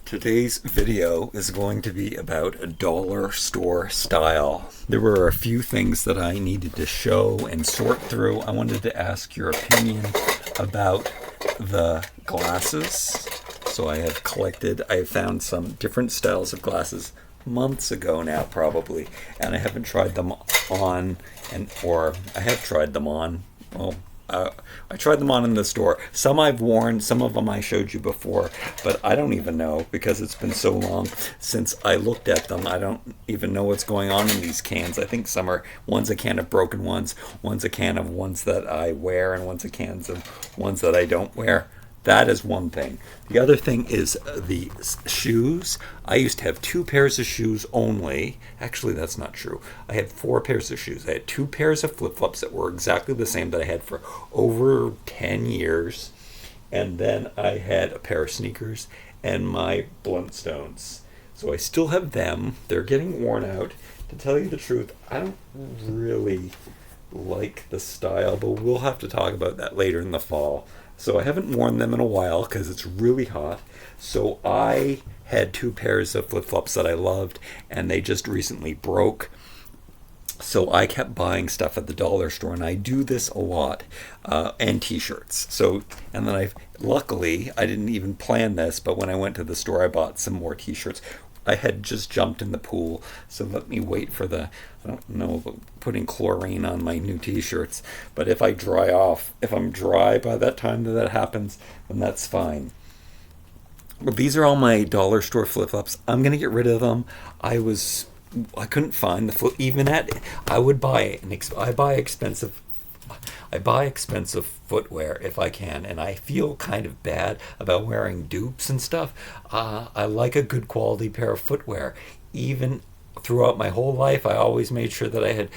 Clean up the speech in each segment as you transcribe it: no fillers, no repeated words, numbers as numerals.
Today's video is going to be about a dollar store style. There were a few things that I needed to show and sort through. I wanted to ask your opinion about the glasses. So I have found some different styles of glasses months ago now probably, and I haven't tried them on, or I have tried them on. Well, I tried them on in the store. Some I've worn, some of them I showed you before, but I don't even know because it's been so long since I looked at them. I don't even know what's going on in these cans. I think one's a can of broken ones, one's a can of ones that I wear, and one's a can of ones that I don't wear. That is one thing. The other thing is the shoes. I used to have two pairs of shoes only. Actually, that's not true. I had four pairs of shoes. I had two pairs of flip-flops that were exactly the same that I had for over 10 years. And then I had a pair of sneakers and my Blundstones. So I still have them. They're getting worn out. To tell you the truth, I don't really like the style, but we'll have to talk about that later in the fall. So I haven't worn them in a while because it's really hot. So I had two pairs of flip-flops that I loved, and they just recently broke. So I kept buying stuff at the dollar store, and I do this a lot, and t-shirts. And then luckily, I didn't even plan this, but when I went to the store, I bought some more t-shirts. I had just jumped in the pool, so let me wait for I don't know about putting chlorine on my new t-shirts, but if I'm dry by that time that happens, then that's fine. Well, these are all my dollar store flip-flops. I'm going to get rid of them. I couldn't find the flip, I buy expensive footwear if I can, and I feel kind of bad about wearing dupes and stuff. I like a good quality pair of footwear. Even throughout my whole life, I always made sure that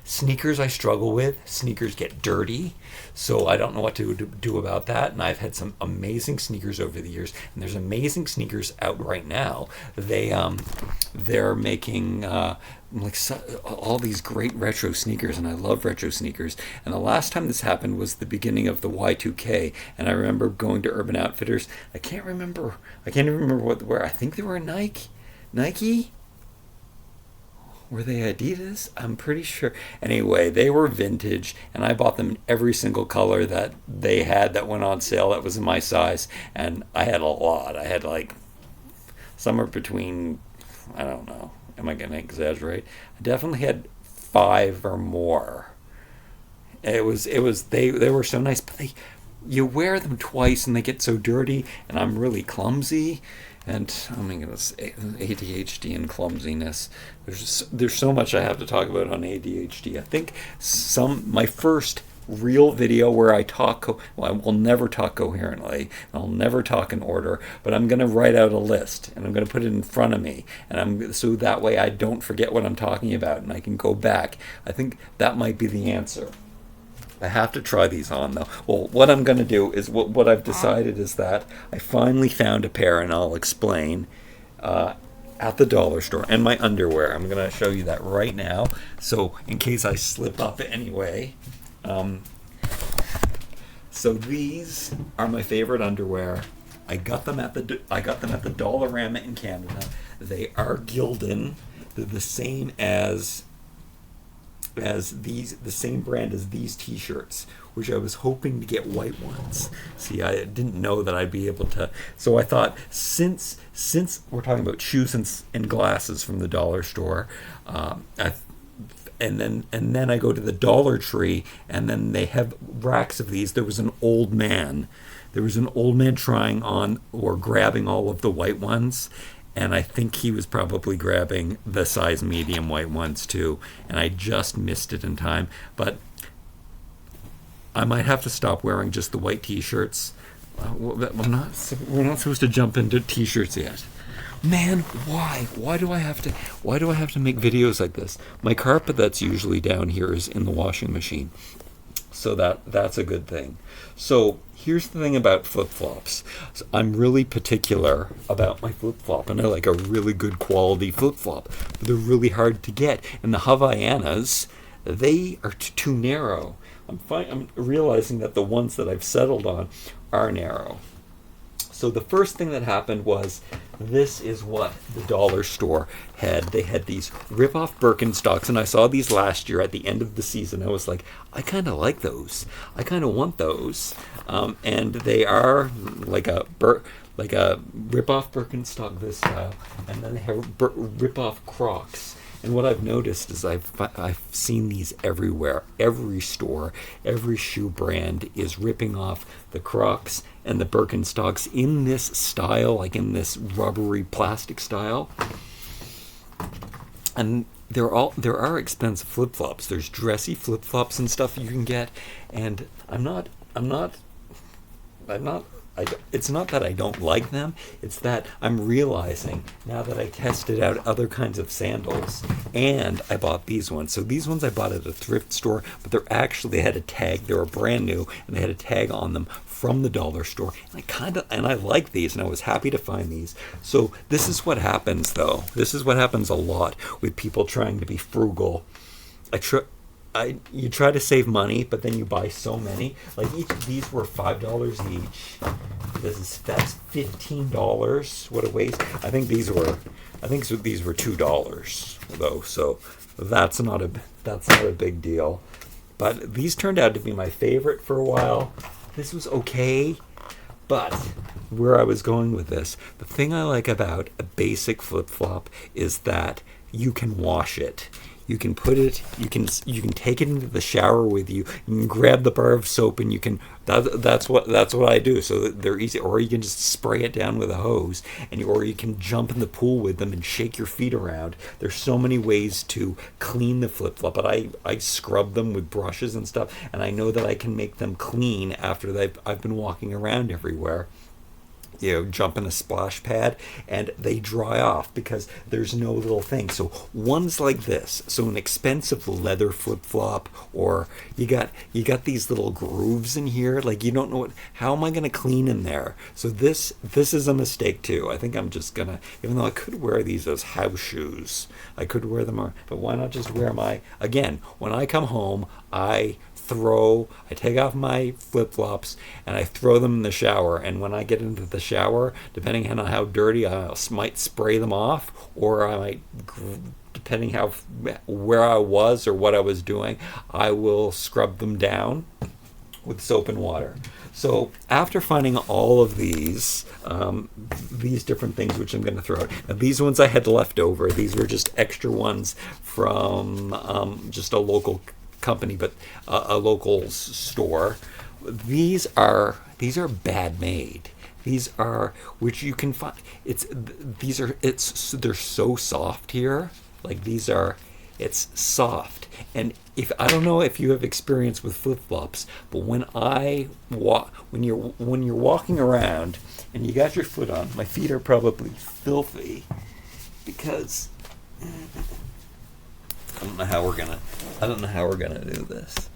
sneakers I struggle with. Sneakers get dirty, so I don't know what to do about that. And I've had some amazing sneakers over the years, and there's amazing sneakers out right now. They're making all these great retro sneakers, and I love retro sneakers. And the last time this happened was the beginning of the Y2K, and I remember going to Urban Outfitters. I can't even remember what they were. I think they were Nike. Were they Adidas? I'm pretty sure. Anyway, they were vintage, and I bought them in every single color that they had that went on sale that was in my size, and I had a lot. I had somewhere between, I don't know, am I going to exaggerate? I definitely had 5 or more. They were so nice, but you wear them twice and they get so dirty, and I'm really clumsy. And I'm going to say ADHD and clumsiness. There's so much I have to talk about on ADHD. I think my first real video where I I will never talk coherently. I'll never talk in order, but I'm going to write out a list and I'm going to put it in front of me, so that way I don't forget what I'm talking about and I can go back. I think that might be the answer. I have to try these on, though. Well, what I'm going to do is what I've decided is that I finally found a pair, and I'll explain, at the dollar store, and my underwear. I'm going to show you that right now, so in case I slip up anyway. So these are my favorite underwear. I got them at the Dollarama in Canada. They are Gildan. They're the same as the same brand as these t-shirts, which I was hoping to get white ones. See, I didn't know that I'd be able to, so I thought since we're talking about shoes and glasses from the dollar store, and then I go to the Dollar Tree, and then they have racks of these. There was an old man trying on or grabbing all of the white ones, and I think he was probably grabbing the size medium white ones too, and I just missed it in time. But I might have to stop wearing just the white t-shirts. We're not supposed to jump into t-shirts yet. Man, why? Why do I have to make videos like this? My carpet that's usually down here is in the washing machine. So that's a good thing. So here's the thing about flip-flops. So I'm really particular about my flip-flop, and I like a really good quality flip-flop. But they're really hard to get. And the Havaianas, they are too narrow. I'm realizing that the ones that I've settled on are narrow. So the first thing that happened was, this is what the dollar store had. They had these rip-off Birkenstocks, and I saw these last year at the end of the season. I was like, I kind of like those. I kind of want those. And they are like a rip-off Birkenstock this style, and then they have rip-off Crocs. And what I've noticed is I've seen these everywhere. Every store, every shoe brand is ripping off the Crocs and the Birkenstocks in this style, like in this rubbery plastic style. And there are expensive flip-flops. There's dressy flip-flops and stuff you can get. And it's not that I don't like them, it's that I'm realizing now that I tested out other kinds of sandals, and I bought these ones. So these ones I bought at a thrift store, but they had a tag. They were brand new, and they had a tag on them from the dollar store. And I like these, and I was happy to find these. So this is what happens, though. This is what happens a lot with people trying to be frugal. You try to save money, but then you buy so many. Like each of these were $5 each. That's $15. What a waste! I think these were $2 though. So that's not a big deal. But these turned out to be my favorite for a while. This was okay, but where I was going with this, the thing I like about a basic flip-flop is that you can wash it. You can put it. You can take it into the shower with you. You can grab the bar of soap, and you can. That's what I do. So they're easy. Or you can just spray it down with a hose, or you can jump in the pool with them and shake your feet around. There's so many ways to clean the flip flop. But I scrub them with brushes and stuff, and I know that I can make them clean after I've been walking around everywhere. Jump in a splash pad, and they dry off because there's no little thing. So one's like this. So an expensive leather flip-flop, or you got these little grooves in here. Like you don't know how am I going to clean in there? So this is a mistake too. I think I'm just gonna, even though I could wear these as house shoes, I could wear them, but why not just wear when I come home, I take off my flip-flops and I throw them in the shower, and when I get into the shower, depending on how dirty, I might spray them off, or I might, depending where I was or what I was doing, I will scrub them down with soap and water. So after finding all of these different things, which I'm going to throw out. Now, these ones I had left over. These were just extra ones from just a local company, but a local store. These are bad made. These are, which you can find. They're so soft here. Like it's soft. And I don't know if you have experience with flip flops, but when you're walking around and you got your foot on, my feet are probably filthy because. I don't know how we're gonna do this.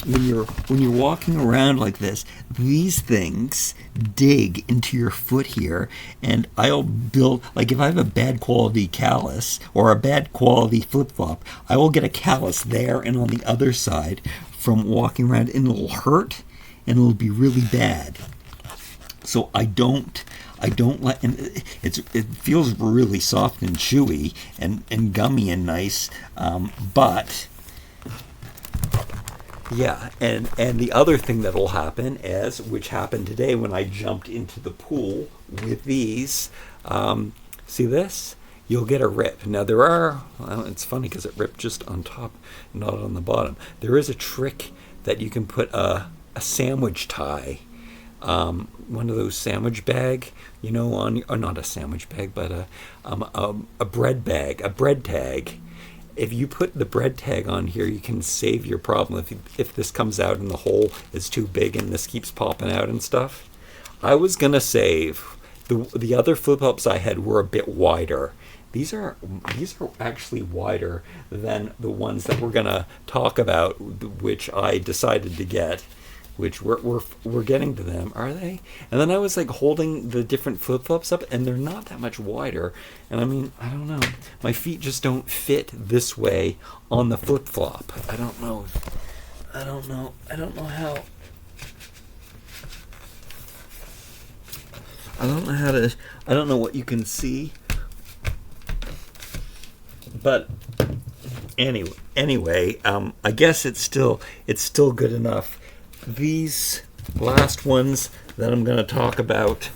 When you're walking around like this, these things dig into your foot here, and I'll build, like if I have a bad quality callus or a bad quality flip-flop, I will get a callus there and on the other side from walking around, and it'll hurt and it'll be really bad. So I don't let, and it feels really soft and chewy and gummy and nice, but yeah, and the other thing that'll happen which happened today when I jumped into the pool with these, see this? You'll get a rip. Now it's funny because it ripped just on top, not on the bottom. There is a trick that you can put a sandwich tie, one of those sandwich bag, or not a sandwich bag, but a bread bag, a bread tag. If you put the bread tag on here, you can save your problem if this comes out and the hole is too big and this keeps popping out and stuff. I was gonna save the other flip-flops I had were a bit wider. These are actually wider than the ones that we're gonna talk about, which I decided to get. Which we're getting to them, are they? And then I was like holding the different flip-flops up, and they're not that much wider. And I mean, I don't know. My feet just don't fit this way on the flip-flop. I don't know how. I don't know how to. I don't know what you can see, but anyway, I guess it's still good enough. These last ones that I'm going to talk about.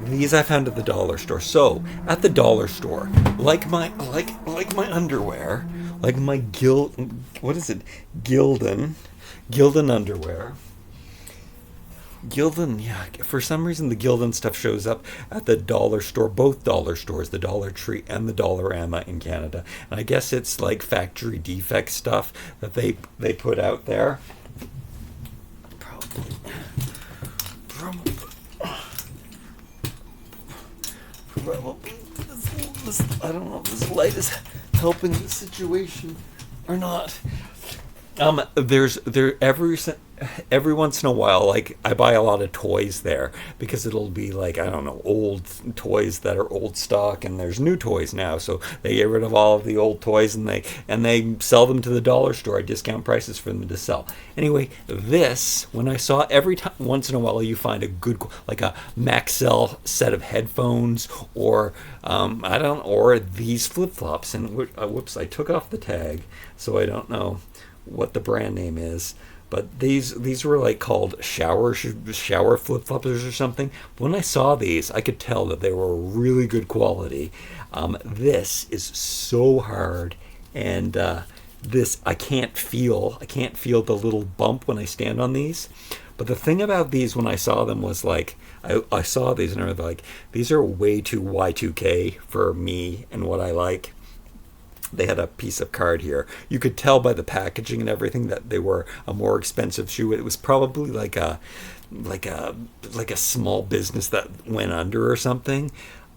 These I found at the dollar store. So at the dollar store, like my underwear, like my what is it? Gildan underwear. Gildan, yeah. For some reason, the Gildan stuff shows up at the dollar store, both dollar stores, the Dollar Tree and the Dollarama in Canada. And I guess it's like factory defect stuff that they put out there. Probably. I don't know if this light is helping the situation or not. There every once in a while, like I buy a lot of toys there because it'll be like, I don't know, old toys that are old stock, and there's new toys now, so they get rid of all of the old toys and they sell them to the dollar store at discount prices for them to sell. Anyway, this, when I saw, every time once in a while you find a good, like a Maxell set of headphones, or or these flip flops, and whoops, I took off the tag, so I don't know what the brand name is, but these were like called shower flip floppers or something. When I saw these, I could tell that they were really good quality. This is so hard, and this I can't feel the little bump when I stand on these. But the thing about these, when I saw them, was like I saw these and I was like, these are way too Y2K for me and what I like. They had a piece of card here. You could tell by the packaging and everything that they were a more expensive shoe. It was probably like a small business that went under or something.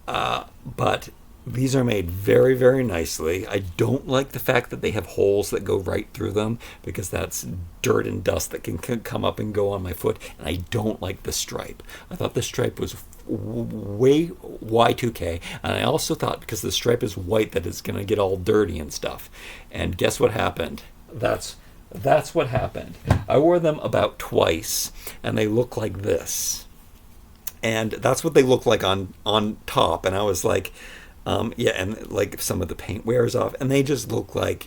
But these are made very, very nicely. I don't like the fact that they have holes that go right through them, because that's dirt and dust that can come up and go on my foot. And I don't like the stripe. I thought the stripe was way Y2K, and I also thought because the stripe is white that it's going to get all dirty and stuff. And guess what happened? That's what happened. I wore them about twice, and they look like this. And that's what they look like on top. And I was like, yeah, and like some of the paint wears off, and they just look like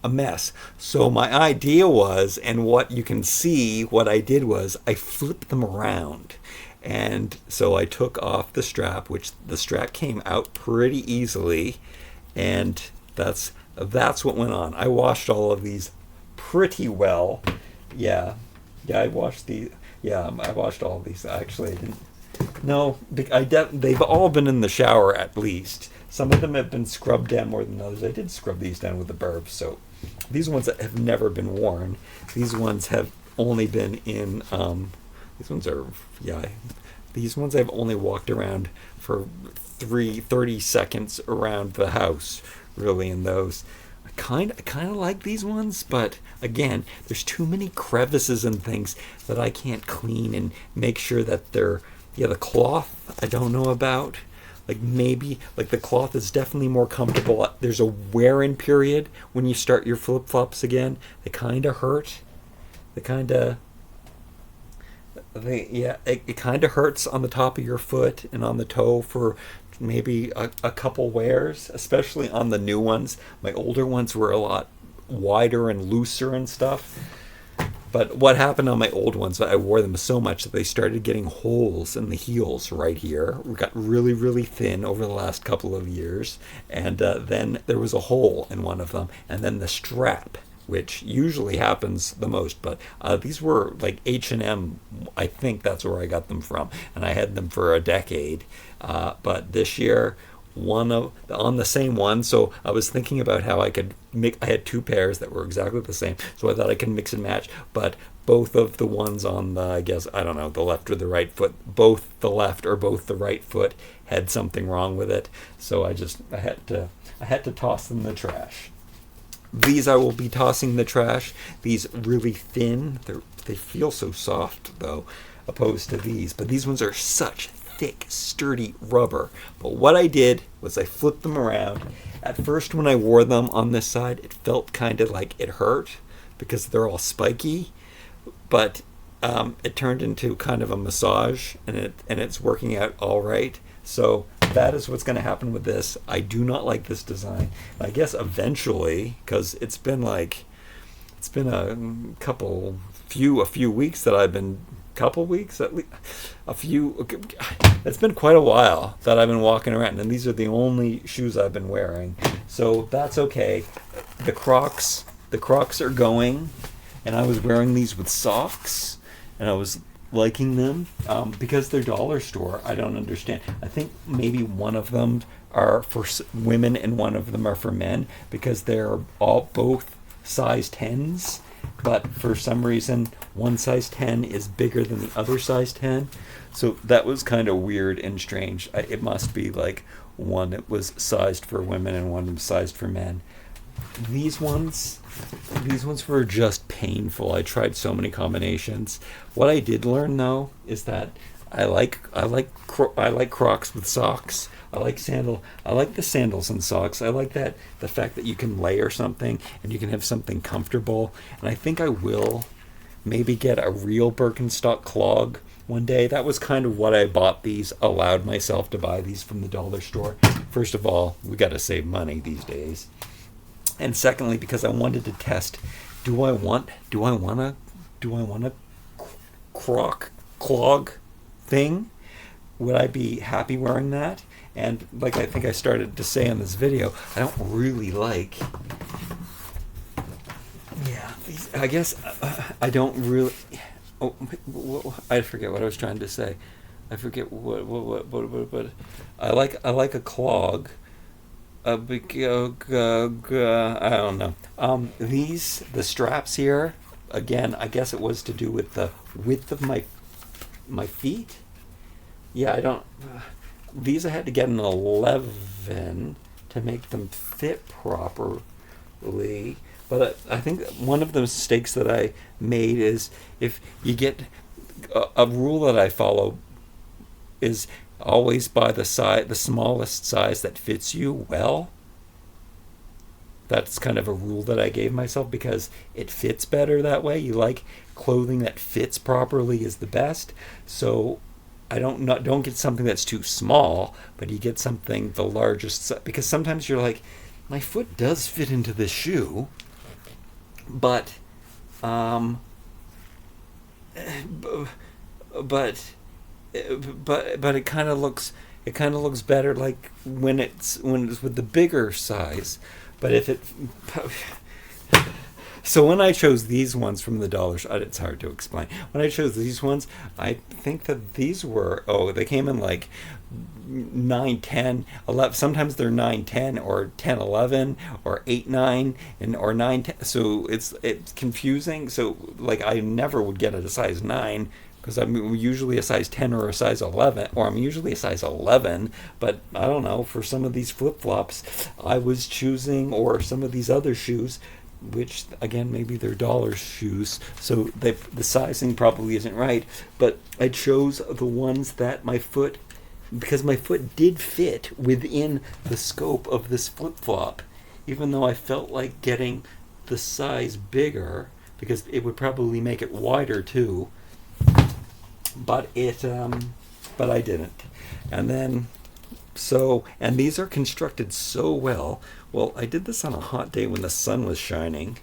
a mess. So my idea was, and what you can see, what I did was I flipped them around. And so I took off the strap, which the strap came out pretty easily, and that's what went on. I washed all of these pretty well. Yeah, I washed I washed all of these. Actually, I didn't. No, they've all been in the shower at least. Some of them have been scrubbed down more than others. I did scrub these down with the Burb soap. These ones that have never been worn. These ones have only been in. These ones I've only walked around for 30 seconds around the house, really, in those. I kind of like these ones, but again, there's too many crevices and things that I can't clean and make sure that they're, the cloth I don't know about. Like maybe, like the cloth is definitely more comfortable. There's a wear-in period when you start your flip-flops again. They kind of hurt. It kind of hurts on the top of your foot and on the toe for maybe a couple wears, especially on the new ones. My older ones were a lot wider and looser and stuff. But what happened on my old ones, I wore them so much that they started getting holes in the heels right here. We got really, really thin over the last couple of years. And then there was a hole in one of them. And then the strap, which usually happens the most, but these were like H&M. I think that's where I got them from, and I had them for a decade. But this year, on the same one, so I was thinking about how I could make. I had two pairs that were exactly the same, so I thought I could mix and match. But both of the ones on the, I guess, I don't know, the left or the right foot, both the left or both the right foot had something wrong with it. So I had to toss them in the trash. These I will be tossing in the trash. These really thin. They feel so soft though, opposed to these. But these ones are such thick, sturdy rubber. But what I did was I flipped them around. At first, when I wore them on this side, it felt kind of like it hurt because they're all spiky. but it turned into kind of a massage, and it's working out all right. So that is what's going to happen with this. I do not like this design. I guess eventually, because it's been a few weeks that I've been couple weeks at least a few it's been quite a while that I've been walking around, and these are the only shoes I've been wearing, so that's okay. The Crocs are going, and I was wearing these with socks, and I was liking them because they're dollar store. I don't understand. I think maybe one of them are for women and one of them are for men, because they're all both size 10s, but for some reason one size 10 is bigger than the other size 10. So that was kind of weird and strange. It must be like one that was sized for women and one was sized for men. These ones were just painful. I tried so many combinations. What I did learn though is that I like Crocs with socks. I like the sandals and socks. I like that the fact that you can layer something and you can have something comfortable. And I think I will maybe get a real Birkenstock clog one day. That was kind of what I bought these, allowed myself to buy these from the dollar store. First of all, we got to save money these days. And secondly, because I wanted to test, do I want a croc clog thing? Would I be happy wearing that? And like I think I started to say in this video, I don't really like. Yeah, I guess I don't really. Oh, I forget what I was trying to say. I forget what. I like a clog. I don't know. The straps here, again, I guess it was to do with the width of my feet. Yeah, I don't. These I had to get an 11 to make them fit properly. But I think one of the mistakes that I made is, if you get a rule that I follow is always buy the smallest size that fits you well. That's kind of a rule that I gave myself because it fits better that way. You like clothing that fits properly is the best. So I don't get something that's too small, but you get something the largest, because sometimes you're like, my foot does fit into this shoe, but it kind of looks better like when it's with the bigger size. But if it so when I chose these ones from the dollar store, it's hard to explain. When I chose these ones, I think that these were, they came in like 9, 10, 11. Sometimes they're 9, 10 or 10, 11 or 8, 9 or 9, 10. So it's confusing. So like I never would get a size 9, because I'm usually a size 10 or a size 11, or I'm usually a size 11, but I don't know, for some of these flip-flops I was choosing, or some of these other shoes, which again maybe they're dollar shoes, so the sizing probably isn't right, but I chose the ones that because my foot did fit within the scope of this flip-flop, even though I felt like getting the size bigger, because it would probably make it wider too. But I didn't. And then, and these are constructed so well. Well, I did this on a hot day when the sun was shining.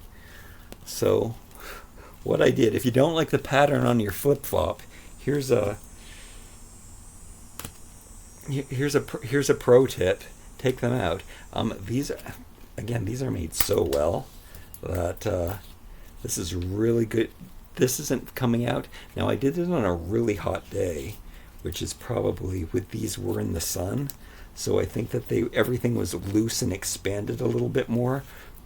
So, what I did, if you don't like the pattern on your flip-flop, here's a pro tip. Take them out. These are made so well that this is really good. This isn't coming out. Now, I did it on a really hot day, which is probably these were in the sun. So I think that everything was loose and expanded a little bit more.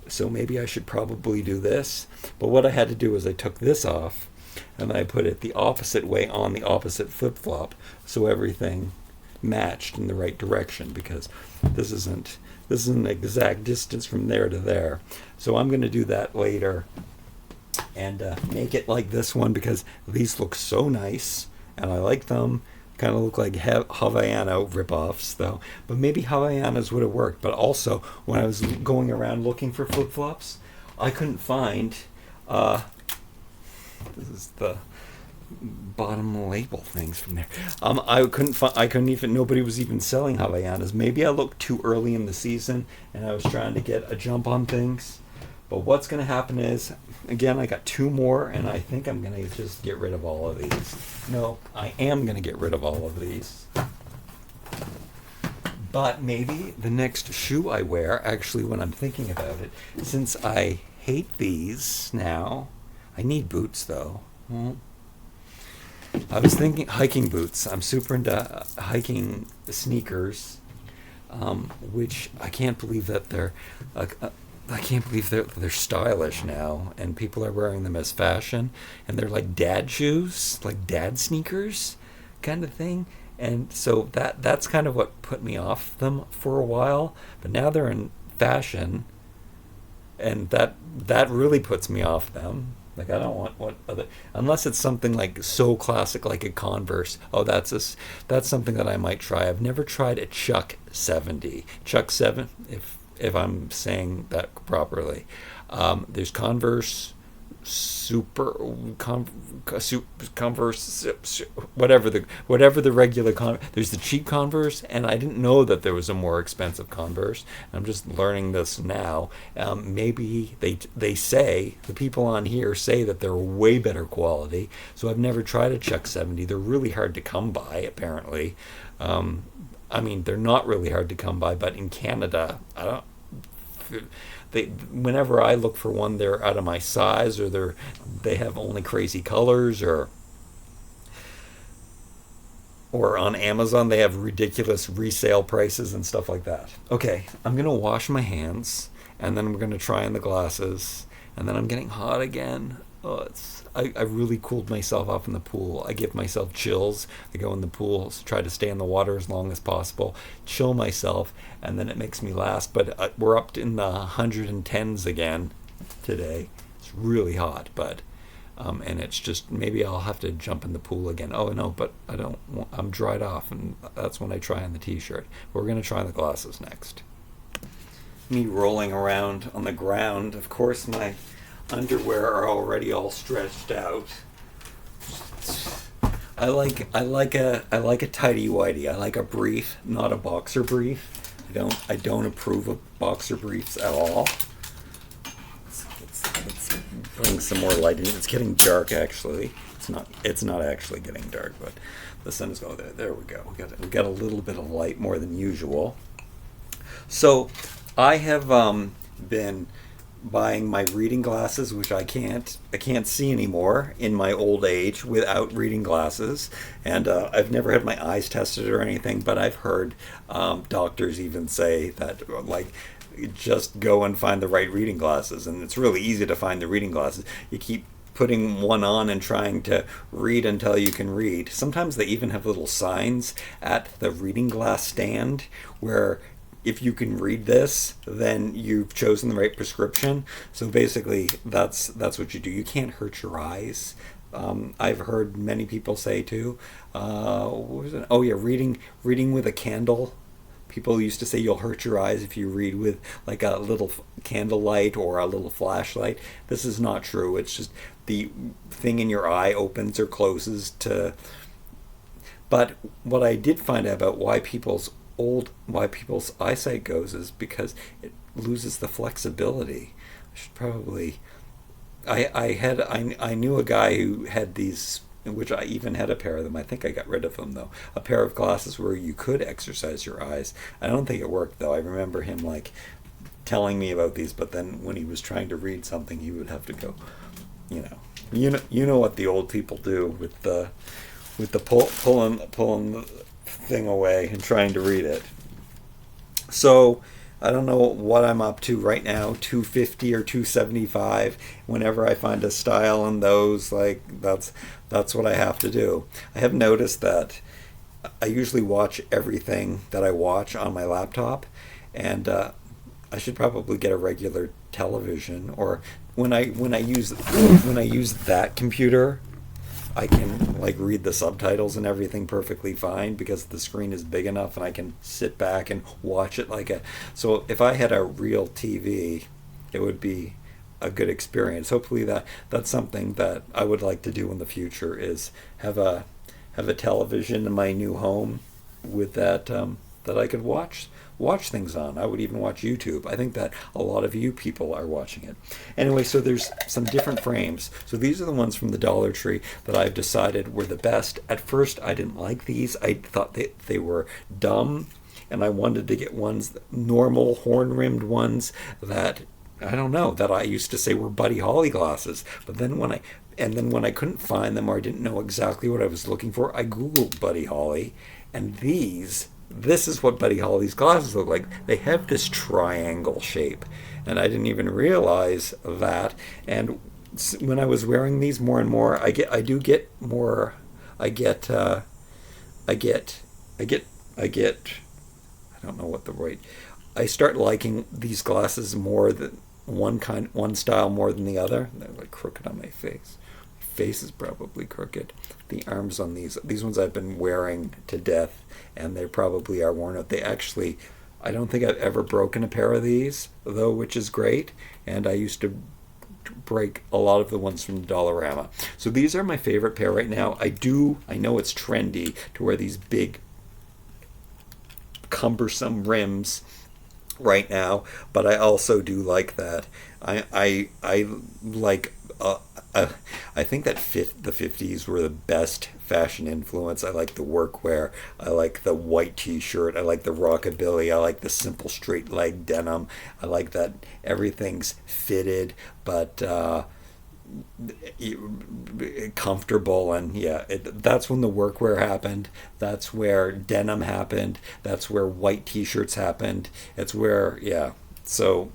So maybe I should probably do this. But what I had to do is I took this off and I put it the opposite way on the opposite flip-flop, so everything matched in the right direction, because this isn't an exact distance from there to there. So I'm going to do that later and make it like this one, because these look so nice and I like them. Kind of look like Havaiana ripoffs though, but maybe Havaianas would have worked. But also, when I was going around looking for flip-flops, I couldn't find This is the bottom label things from there. I couldn't even. Nobody was even selling Havaianas. Maybe I looked too early in the season, and I was trying to get a jump on things. But what's going to happen is, again, I got two more, and I think I'm going to just get rid of all of these. No, I am going to get rid of all of these. But maybe the next shoe I wear, actually, when I'm thinking about it, since I hate these now, I need boots, though. Well, I was thinking hiking boots. I'm super into hiking sneakers, which I can't believe that I can't believe they're stylish now, and people are wearing them as fashion, and they're like dad shoes, like dad sneakers, kind of thing. And so that's kind of what put me off them for a while. But now they're in fashion, and that really puts me off them. Like I don't want what other unless it's something like so classic like a Converse. Oh, that's something that I might try. I've never tried a Chuck 70. Chuck 7 if I'm saying that properly. There's Converse Converse, whatever the regular there's the cheap Converse, and I didn't know that there was a more expensive Converse. I'm just learning this now. Maybe they say the people on here say that they're way better quality. So I've never tried a Chuck 70. They're really hard to come by, apparently. I mean, they're not really hard to come by, but in Canada, I don't. Whenever I look for one, they're out of my size, or they have only crazy colors, or on Amazon they have ridiculous resale prices and stuff like that. Okay, I'm gonna wash my hands, and then we're gonna try on the glasses, and then I'm getting hot again. Oh, I really cooled myself off in the pool. I give myself chills. I go in the pool, try to stay in the water as long as possible, chill myself, and then it makes me last. But we're up in the 110s again today. It's really hot, but and it's just maybe I'll have to jump in the pool again. Oh no, but I don't. I'm dried off, and that's when I try on the t-shirt. We're gonna try on the glasses next. Me rolling around on the ground. Of course, my underwear are already all stretched out. I like a tidy whitey. I like a brief, not a boxer brief. I don't approve of boxer briefs at all. Let's bring some more light in. It's getting dark actually. It's not actually getting dark, but the sun is going there. There we go. We got a little bit of light more than usual. So I have been buying my reading glasses, which I can't see anymore in my old age without reading glasses. And I've never had my eyes tested or anything, but I've heard doctors even say that like just go and find the right reading glasses, and it's really easy to find the reading glasses. You keep putting one on and trying to read until you can read. Sometimes they even have little signs at the reading glass stand where if you can read this, then you've chosen the right prescription. So basically, that's what you do. You can't hurt your eyes. I've heard many people say too. What was it? Oh yeah, reading with a candle. People used to say you'll hurt your eyes if you read with like a little candlelight or a little flashlight. This is not true. It's just the thing in your eye opens or closes to. But what I did find out about why people's eyesight goes is because it loses the flexibility. I should probably. I knew a guy who had these, which I even had a pair of them. I think I got rid of them though. A pair of glasses where you could exercise your eyes. I don't think it worked though. I remember him like telling me about these, but then when he was trying to read something, he would have to go. You know what the old people do with the pulling the thing away and trying to read it. So I don't know what I'm up to right now, 250 or 275. Whenever I find a style in those, like that's what I have to do. I have noticed that I usually watch everything that I watch on my laptop, and I should probably get a regular television. Or when I use that computer, I can like read the subtitles and everything perfectly fine because the screen is big enough and I can sit back and watch it so if I had a real TV, it would be a good experience. Hopefully that's something that I would like to do in the future, is have a television in my new home with that I could watch things on. I would even watch YouTube. I think that a lot of you people are watching it. Anyway, so there's some different frames. So these are the ones from the Dollar Tree that I've decided were the best. At first, I didn't like these. I thought they were dumb, and I wanted to get ones, normal horn-rimmed ones that, I don't know, that I used to say were Buddy Holly glasses. But then when I couldn't find them, or I didn't know exactly what I was looking for, I Googled Buddy Holly, and this is what Buddy Holly's glasses look like. They have this triangle shape, and I didn't even realize that. And when I was wearing these more and more, I don't know what the right. I start liking these glasses more than one style more than the other. They're like crooked on my face. My face is probably crooked. The arms on these ones I've been wearing to death, and they probably are worn out. I don't think I've ever broken a pair of these though, which is great. And I used to break a lot of the ones from Dollarama. So these are my favorite pair right now. I know it's trendy to wear these big cumbersome rims right now, but I also do like that. I like I think that the 50s were the best fashion influence. I like the workwear. I like the white t-shirt. I like the rockabilly. I like the simple straight leg denim. I like that everything's fitted, but comfortable. And yeah, that's when the workwear happened. That's where denim happened. That's where white t-shirts happened. It's where, yeah. So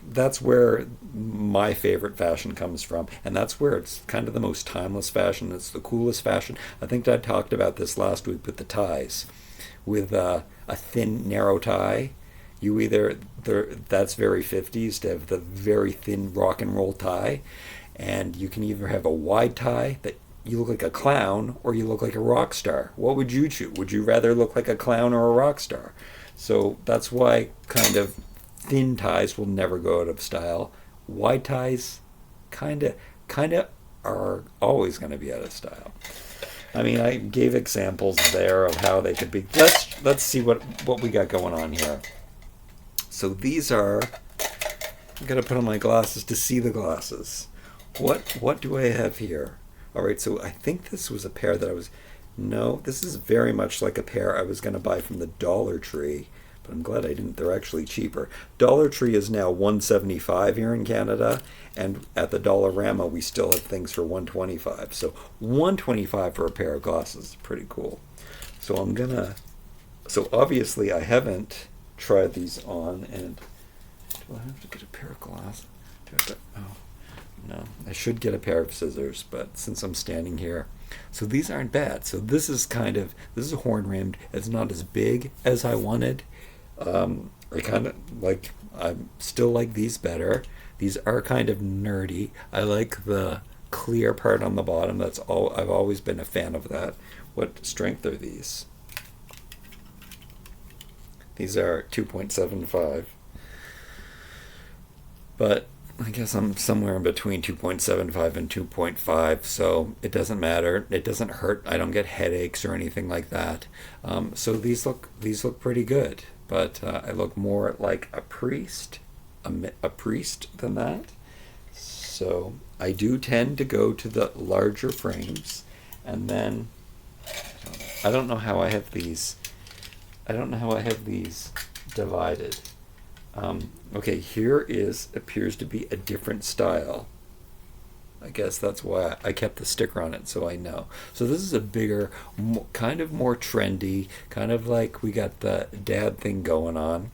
that's where my favorite fashion comes from, and that's where it's kind of the most timeless fashion. It's the coolest fashion. I think I talked about this last week with the ties, with a thin, narrow tie. That's very 50s to have the very thin rock and roll tie, and you can either have a wide tie that you look like a clown, or you look like a rock star. What would you choose? Would you rather look like a clown or a rock star? So that's why kind of thin ties will never go out of style. Wide ties kind of are always going to be out of style. I mean, I gave examples there of how they could be. Let's see what we got going on here. So these are, I got to put on my glasses to see the glasses. What do I have here? All right, so I think this was a pair that no, this is very much like a pair I was going to buy from the Dollar Tree, but I'm glad I didn't. They're actually cheaper. Dollar Tree is now $1.75 here in Canada, and at the Dollarama we still have things for $1.25. So $1.25 for a pair of glasses is pretty cool. So so obviously I haven't tried these on, and do I have to get a pair of glasses? Oh, no, I should get a pair of scissors, but since I'm standing here. So these aren't bad. So this is horn rimmed. It's not as big as I wanted. I still like these better. These are kind of nerdy. I like the clear part on the bottom. I've always been a fan of that. What strength are these? These are 2.75. But I guess I'm somewhere in between 2.75 and 2.5, so it doesn't matter. It doesn't hurt. I don't get headaches or anything like that. So these look pretty good, but I look more like a priest than that. So I do tend to go to the larger frames, and then I don't know how I have these. I don't know how I have these divided. Okay, here appears to be a different style. I guess that's why I kept the sticker on it, so I know. So this is a bigger, kind of more trendy, kind of like we got the dad thing going on.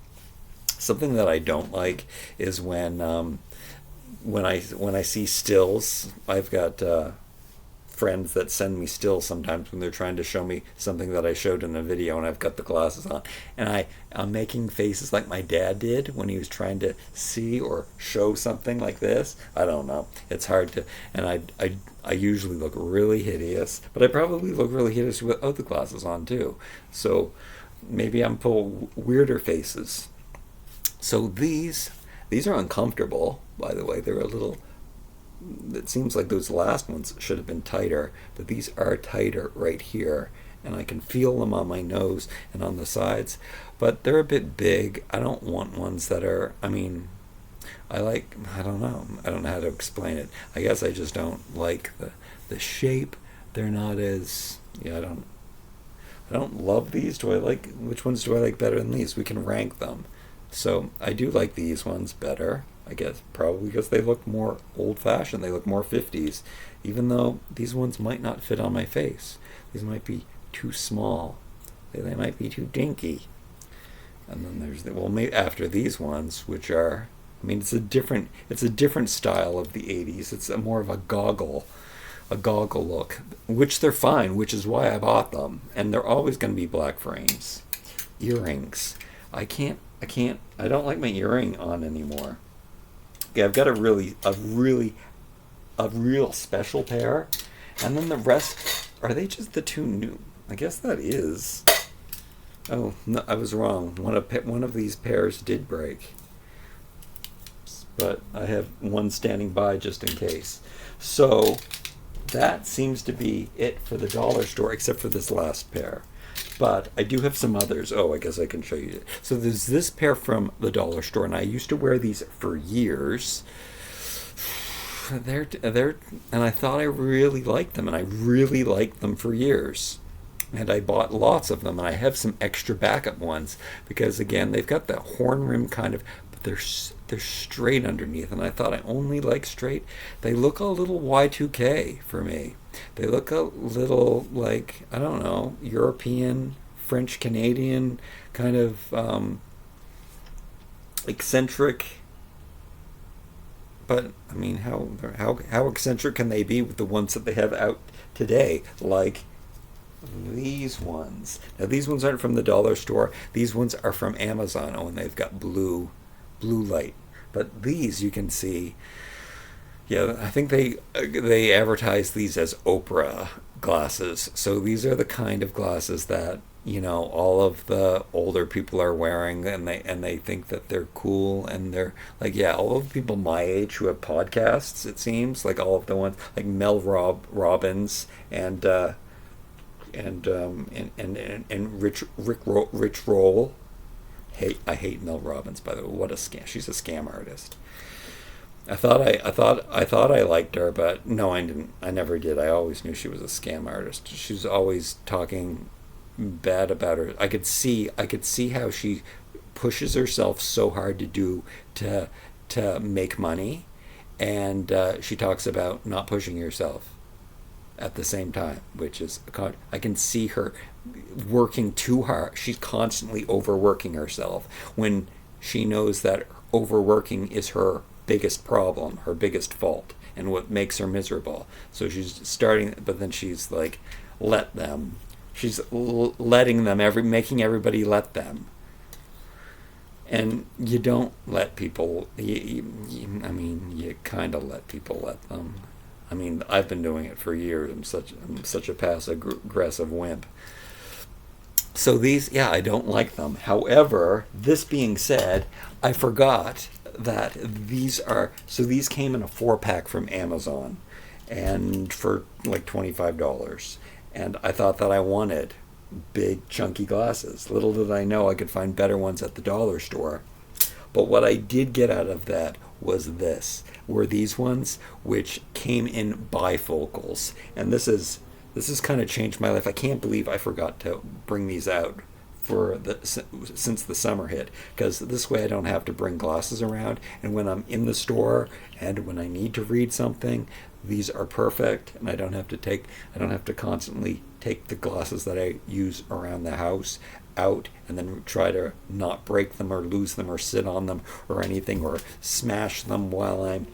Something that I don't like is when I see stills. I've got friends that send me stills sometimes when they're trying to show me something that I showed in a video, and I've got the glasses on, and I'm making faces like my dad did when he was trying to see or show something like this. I don't know. It's hard to, and I usually look really hideous, but I probably look really hideous without the glasses on too. So maybe I'm pull weirder faces. So these These are uncomfortable, by the way. They're a little, it seems like those last ones should have been tighter, but these are tighter right here, and I can feel them on my nose and on the sides, but they're a bit big. I don't want ones that are, I mean, I don't know. I don't know how to explain it. I guess I just don't like the shape. They're not as, yeah, I don't love these. Which ones do I like better than these? We can rank them. So I do like these ones better, I guess, probably because they look more old-fashioned. They look more 50s, even though these ones might not fit on my face. These might be too small. They might be too dinky. And then there's maybe after these ones, which are, I mean, it's a different style of the 80s. It's more of a goggle look, which they're fine, which is why I bought them. And they're always going to be black frames. Earrings. I don't like my earring on anymore. Okay, I've got a real special pair. And then the rest, are they just the two new? I guess that is. Oh, no, I was wrong. One of these pairs did break. But I have one standing by just in case. So that seems to be it for the dollar store, except for this last pair. But I do have some others. Oh, I guess I can show you. So there's this pair from the dollar store, and I used to wear these for years. And I thought I really liked them, and I really liked them for years. And I bought lots of them, and I have some extra backup ones because, again, they've got that horn rim kind of, but they're straight underneath, and I thought I only like straight. They look a little Y2K for me. They look a little like, I don't know, European, French, Canadian, kind of eccentric. But I mean, how eccentric can they be with the ones that they have out today? Like these ones. Now these ones aren't from the dollar store. These ones are from Amazon. Oh, and they've got blue light. But these you can see. Yeah, I think they advertise these as Oprah glasses. So these are the kind of glasses that, you know, all of the older people are wearing, and they think that they're cool, and they're like, yeah, all of the people my age who have podcasts, it seems, like all of the ones like Mel Robbins and Rich Roll. I hate Mel Robbins, by the way. What a scam! She's a scam artist. I thought I liked her, but no, I didn't. I never did. I always knew she was a scam artist. She was always talking bad about her. I could see how she pushes herself so hard to make money, and she talks about not pushing herself at the same time, which is I can see her working too hard. She's constantly overworking herself when she knows that overworking is her biggest problem, her biggest fault, and what makes her miserable. So she's starting, but then she's like, she's letting them, making everybody let them. And you don't let people, I mean, you kind of let people let them. I mean, I've been doing it for years. I'm such a passive-aggressive wimp. So these, yeah, I don't like them. However, this being said, I forgot that these came in a 4-pack from Amazon, and for like $25. And I thought that I wanted big, chunky glasses. Little did I know I could find better ones at the dollar store. But what I did get out of that were these ones, which came in bifocals. And this has kind of changed my life. I can't believe I forgot to bring these out since the summer hit, because this way I don't have to bring glasses around, and when I'm in the store and when I need to read something, these are perfect, and I don't have to constantly take the glasses that I use around the house out and then try to not break them or lose them or sit on them or anything or smash them while I'm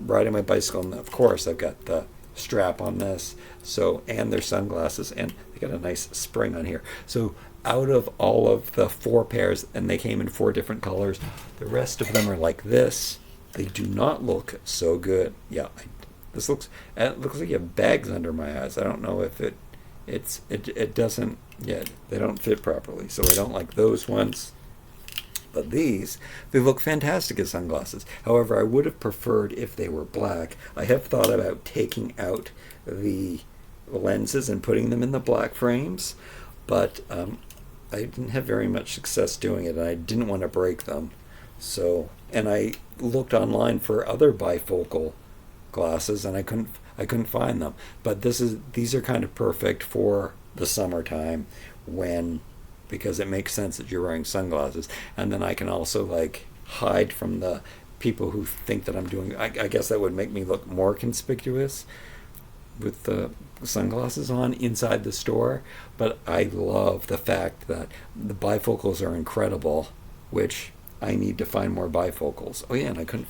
riding my bicycle. And of course I've got the strap on this, and their sunglasses, and they got a nice spring on here. So out of all of the 4 pairs, and they came in 4 different colors, the rest of them are like this. They do not look so good. Yeah, it looks like you have bags under my eyes. I don't know if it doesn't. Yeah, they don't fit properly, so I don't like those ones. But these, they look fantastic as sunglasses. However, I would have preferred if they were black. I have thought about taking out the lenses and putting them in the black frames, but I didn't have very much success doing it, and I didn't want to break them. So, and I looked online for other bifocal glasses, and I couldn't find them. But these are kind of perfect for the summertime because it makes sense that you're wearing sunglasses, and then I can also like hide from the people who think that I'm doing. I guess that would make me look more conspicuous with the sunglasses on inside the store. But I love the fact that the bifocals are incredible, which I need to find more bifocals. Oh yeah, and I couldn't.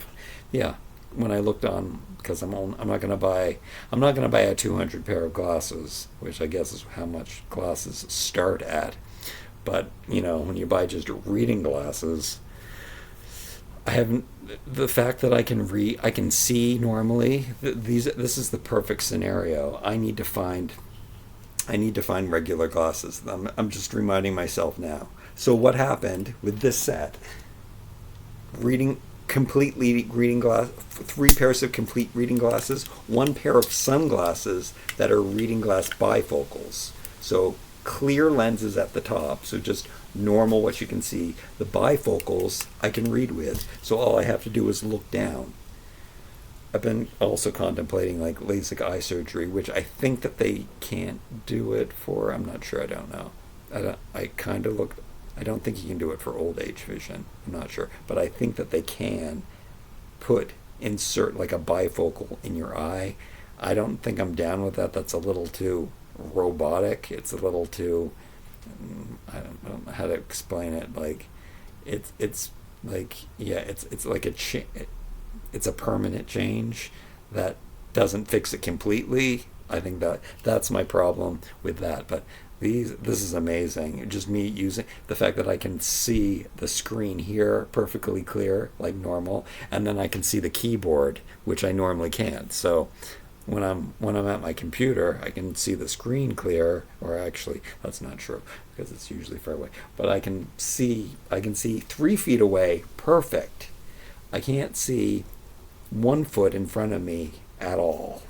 Yeah, when I looked on, because I'm not gonna buy a 200 pair of glasses, which I guess is how much glasses start at. But when you buy just reading glasses, I haven't. The fact that I can see normally. This is the perfect scenario. I need to find regular glasses. I'm just reminding myself now. So what happened with this set? Completely reading glass, 3 pairs of complete reading glasses, 1 pair of sunglasses that are reading glass bifocals. So clear lenses at the top, so just normal what you can see. The bifocals I can read with, so all I have to do is look down. I've been also contemplating like LASIK eye surgery, which I think that they can't do it for. I'm not sure. I don't know. I don't think you can do it for old age vision. I'm not sure, but I think that they can insert like a bifocal in your eye. I don't think I'm down with that. That's a little too robotic. It's a little too. I don't know how to explain it. Like, it's like, yeah, it's like it's a permanent change that doesn't fix it completely. I think that's my problem with that. But this is amazing. Just me using the fact that I can see the screen here perfectly clear, like normal, and then I can see the keyboard, which I normally can't. So when I'm at my computer, I can see the screen clear, or actually that's not true because it's usually far away. But I can see 3 feet away, perfect. I can't see 1 foot in front of me at all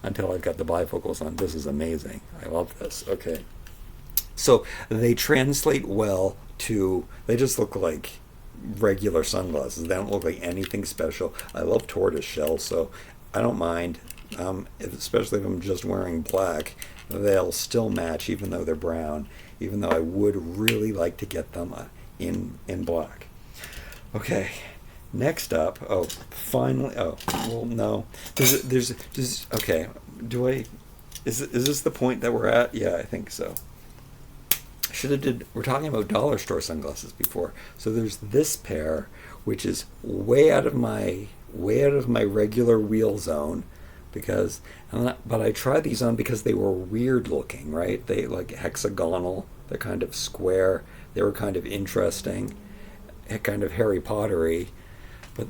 until I've got the bifocals on. This is amazing. I love this. Okay. So they translate well they just look like regular sunglasses. They don't look like anything special. I love tortoise shell, so I don't mind. Especially if I'm just wearing black, they'll still match even though they're brown, even though I would really like to get them in black. Okay. Next up, finally, well, no, there's okay, is this the point that we're at? Yeah, I think so. We're talking about dollar store sunglasses before. So there's this pair, which is way out of my regular wheel zone, but I tried these on because they were weird looking, right? They like hexagonal, they're kind of square, they were kind of interesting, kind of Harry Pottery. But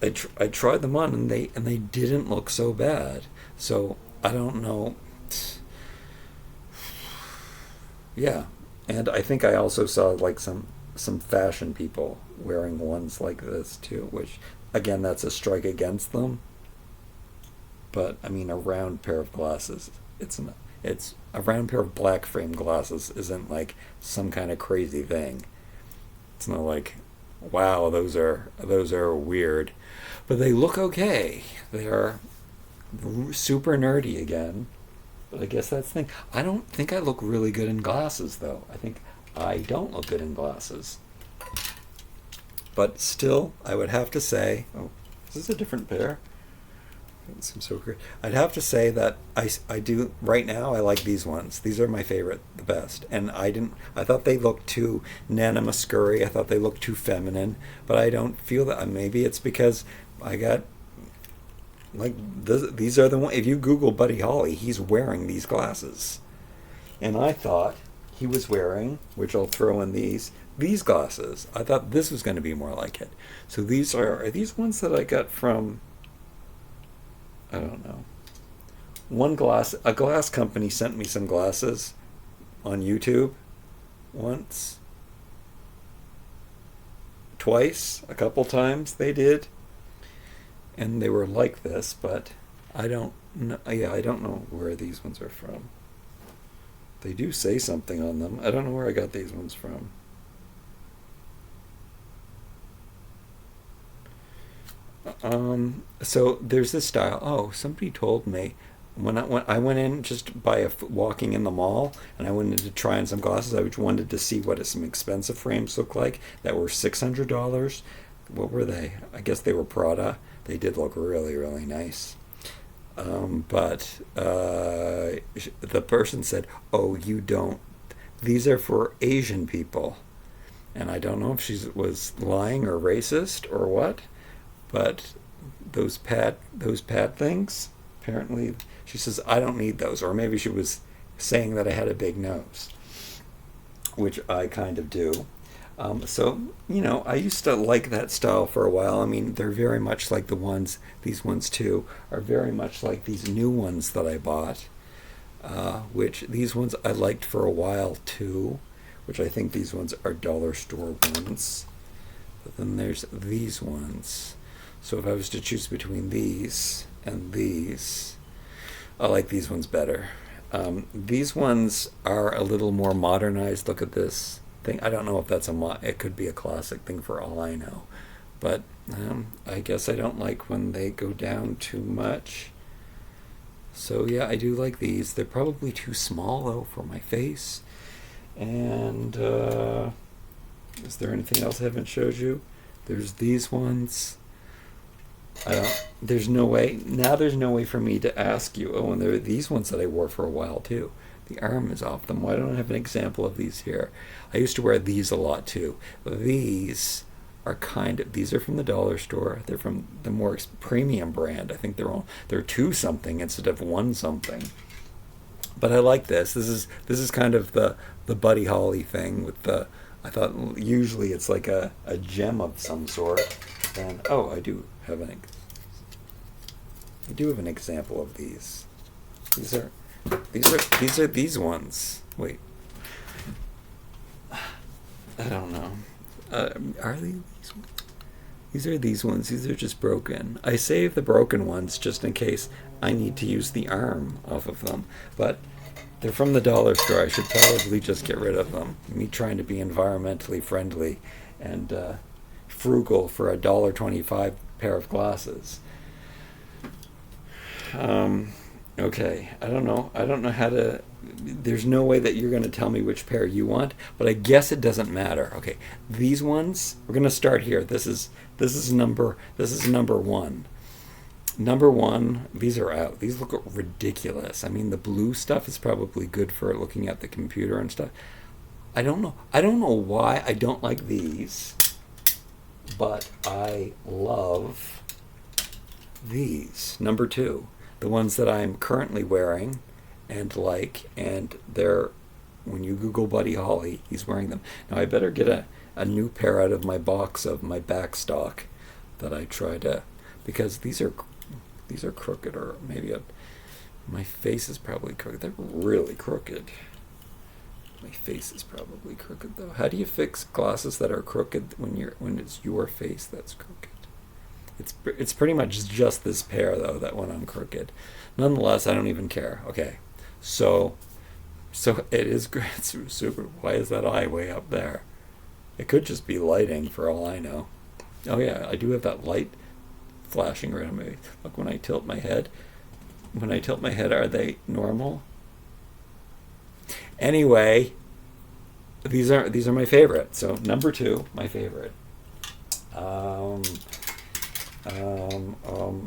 I tried them on and they didn't look so bad. So I don't know. Yeah, and I think I also saw like some fashion people wearing ones like this too, which again that's a strike against them. But I mean, a round pair of glasses. It's a round pair of black frame glasses isn't like some kind of crazy thing. It's not like, wow, those are weird, but they look okay. They are super nerdy again, but I guess that's the thing. I don't think I look really good in glasses, though. I think I don't look good in glasses. But still, I would have to say, is this a different pair? It seems so great. I'd have to say that I do right now. I like these ones. These are my favorite, the best. And I thought they looked too Nana Muscuri. I thought they looked too feminine. But I don't feel that. Maybe it's because I got like these are the ones. If you Google Buddy Holly, he's wearing these glasses, and I thought he was wearing, which I'll throw in these glasses. I thought this was going to be more like it. So these are these ones that I got from. I don't know. A glass company sent me some glasses on YouTube once. twice, a couple times they did, and they were like this, but I don't know. Yeah, I don't know where these ones are from. They do say something on them. I don't know where I got these ones from. So there's this style. Oh, somebody told me when I went in just walking in the mall, and I went in to try on some glasses. I just wanted to see what some expensive frames look like that were $600. What were they? I guess they were Prada. They did look really, really nice. But the person said, "Oh, you don't. These are for Asian people." And I don't know if she was lying or racist or what, but those pad things, apparently, she says, "I don't need those," or maybe she was saying that I had a big nose, which I kind of do. So, I used to like that style for a while. I mean, they're very much like these ones too, are very much like these new ones that I bought, which these ones I liked for a while too, which I think these ones are dollar store ones. But then there's these ones. So if I was to choose between these and these, I like these ones better. These ones are a little more modernized. Look at this thing. I don't know if that's it could be a classic thing for all I know. But I guess I don't like when they go down too much. So yeah, I do like these. They're probably too small though for my face. And is there anything else I haven't showed you? There's these ones. There's no way. Now there's no way for me to ask you. Oh, and there are these ones that I wore for a while too. The arm is off them. Why don't I have an example of these here? I used to wear these a lot too. These are from the dollar store. They're from the more premium brand. I think they're two something instead of one something. But I like this. This is kind of the Buddy Holly thing with the. I thought usually it's like a gem of some sort. And I do have an example of these. These are these ones. Wait. I don't know. Are they these ones? These are these ones. These are just broken. I save the broken ones just in case I need to use the arm off of them. But they're from the dollar store. I should probably just get rid of them. Me trying to be environmentally friendly and frugal for a $1.25 pair of glasses. Okay, I don't know how to. There's no way that you're going to tell me which pair you want, but I guess it doesn't matter. Okay, these ones, we're going to start here. This is number one. Number one, these are out. These look ridiculous. I mean, the blue stuff is probably good for looking at the computer and stuff. I don't know why I don't like these, but I love these. Number two, the ones that I'm currently wearing and they're, when you Google Buddy Holly, he's wearing them. Now I better get a new pair out of my box of my back stock that I try to, because these are crooked, or maybe my face is probably crooked. They're really crooked. My face is probably crooked though. How do you fix glasses that are crooked when it's your face that's crooked? It's pretty much just this pair though that went on crooked. Nonetheless, I don't even care. Okay, so it is great. It's super. Why is that eye way up there? It could just be lighting for all I know. Oh yeah, I do have that light flashing right on me. Look, when I tilt my head. Are they normal? Anyway, these are my favorite. So number two, my favorite.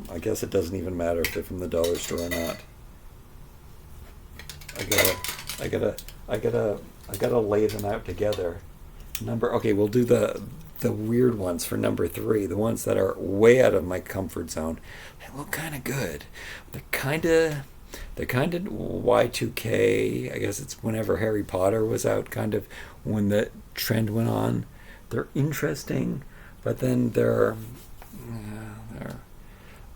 I guess it doesn't even matter if they're from the dollar store or not. I gotta lay them out together. Okay, we'll do the weird ones for number three, the ones that are way out of my comfort zone. They look kind of good. They're kind of Y2K. I guess it's whenever Harry Potter was out, kind of when the trend went on. They're interesting, but then they're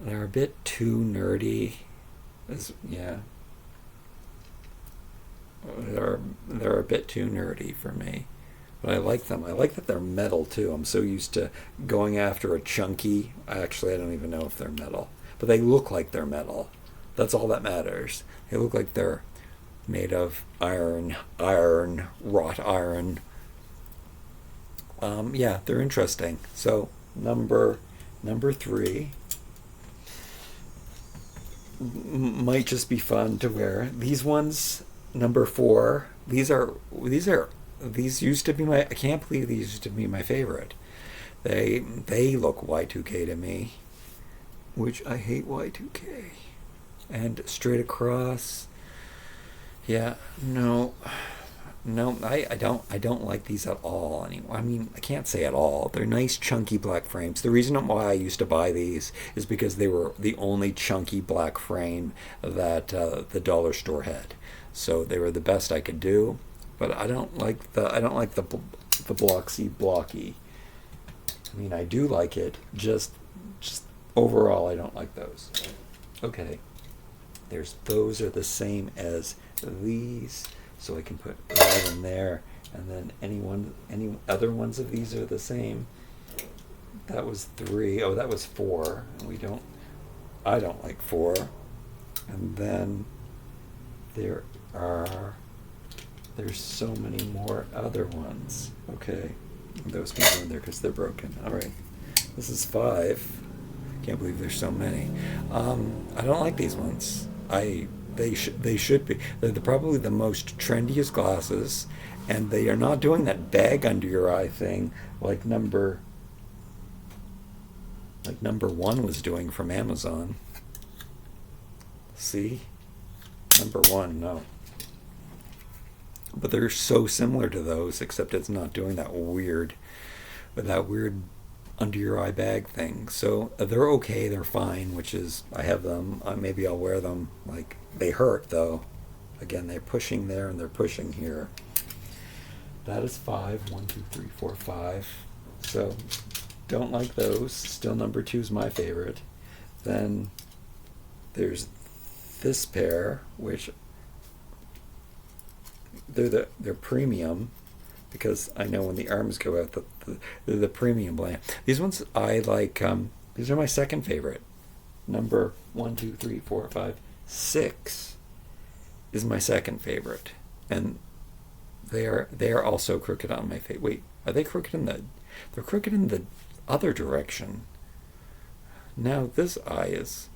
a bit too nerdy. They're a bit too nerdy for me. But I like them. I like that they're metal too. I'm so used to going after a chunky. I don't even know if they're metal, but they look like they're metal. That's all that matters. They look like they're made of wrought iron. Yeah, they're interesting. So number three might just be fun to wear. These ones, number four. These used to be my. I can't believe these used to be my favorite. They look Y2K to me, which I hate Y2K. And straight across. Yeah, no, no, I don't like these at all anymore. I mean, I can't say at all. They're nice chunky black frames. The reason why I used to buy these is because they were the only chunky black frame that the dollar store had. So they were the best I could do. But I don't like the blocky. I mean, I do like it. Just overall, I don't like those. Okay, those are the same as these, so I can put that in there, and then any other ones of these are the same. That was 3. Oh, that was 4. I don't like 4. And then there's so many more other ones. Okay, those can go in there because they're broken. All right, this is 5. Can't believe there's so many. I don't like these ones. They should be. They're probably the most trendiest glasses, and they are not doing that bag under your eye thing like number 1 was doing from Amazon. See, number 1, no. But they're so similar to those, except it's not doing that weird under your eye bag thing. So they're okay, they're fine, which is, I have them, maybe I'll wear them. Like, they hurt though. Again, they're pushing there and they're pushing here. That is 5. 1, 2, 3, 4, 5. So don't like those. Still number 2 is my favorite. Then there's this pair, which they're premium, because I know when the arms go out, they're the premium brand. These ones I like. These are my second favorite. Number 1, 2, 3, 4, 5, 6 is my second favorite, and they are also crooked on my face. Wait, are they crooked in the? They're crooked in the other direction. Now this eye is,